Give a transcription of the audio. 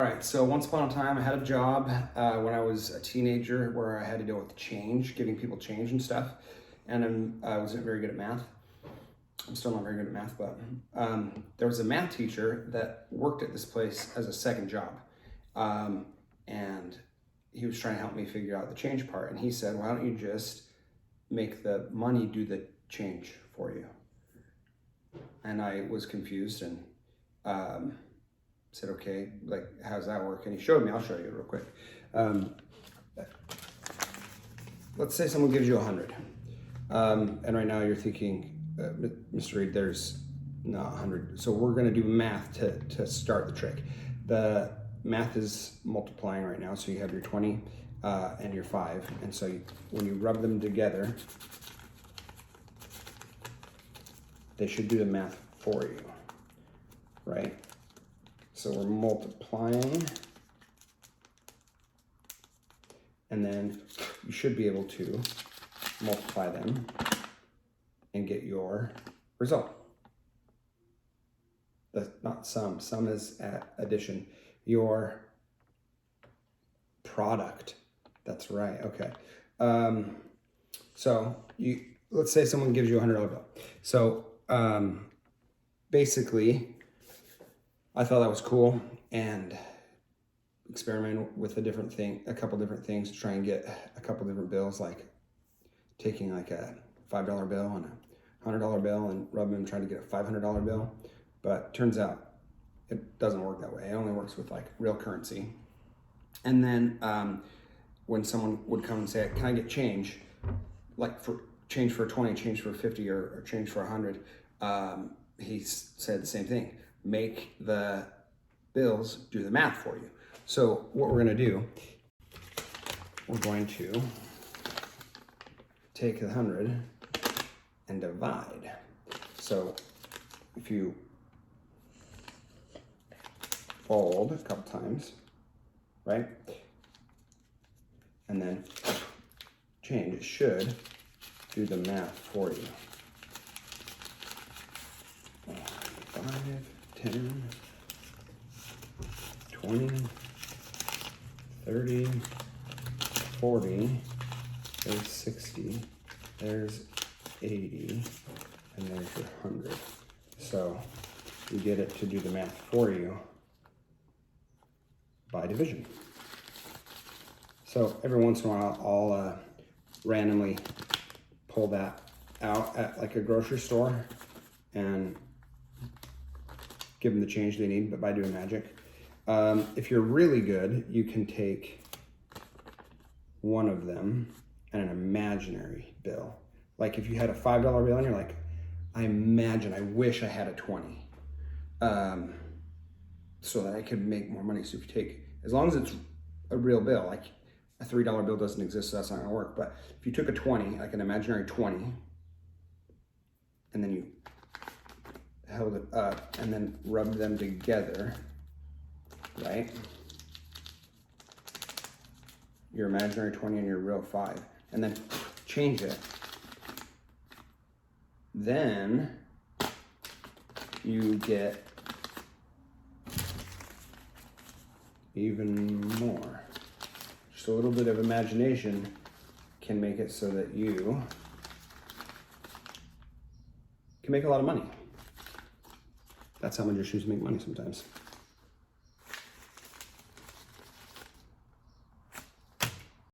All right, so once upon a time, I had a job when I was a teenager where I had to deal with change, giving people change and stuff. And I wasn't very good at math. I'm still not very good at math, but there was a math teacher that worked at this place as a second job. And he was trying to help me figure out the change part. And he said, why don't you just make the money do the change for you? And I was confused and said, okay, like, how's that work? And he showed me. I'll show you real quick. Let's say someone gives you 100. And right now you're thinking, Mr. Reed, there's not 100. So we're going to do math to start the trick. The math is multiplying right now. So you have your 20 and your 5. And so when you rub them together, they should do the math for you, right? So we're multiplying, and then you should be able to multiply them and get your result. That's not sum. Sum is addition. Your product. That's right. Okay. So let's say someone gives you a $100 bill. So basically, I thought that was cool and experiment with a couple different things to try and get a couple different bills, like taking like a $5 bill and a $100 bill and rubbing them, trying to get a $500 bill. But turns out it doesn't work that way. It only works with like real currency. And then when someone would come and say, can I get change? Like for change for 20, change for 50, or change for 100. He said the same thing. Make the bills do the math for you. So what we're going to do, we're going to take the 100 and divide. So if you fold a couple times, right? And then change, it should do the math for you. 5, 10, 20, 30, 40, there's 60, there's 80, and there's your 100. So you get it to do the math for you by division. So every once in a while, I'll randomly pull that out at like a grocery store and give them the change they need, but by doing magic. If you're really good, you can take one of them and an imaginary bill. Like if you had a $5 bill and you're like, I wish I had a 20, so that I could make more money. So if you take, as long as it's a real bill, like a $3 bill doesn't exist, so that's not gonna work. But if you took a 20, like an imaginary 20, and then you held it up and then rubbed them together, right? Your imaginary 20 and your real 5, and then change it. Then you get even more. Just a little bit of imagination can make it so that you can make a lot of money. That's how magicians make money sometimes.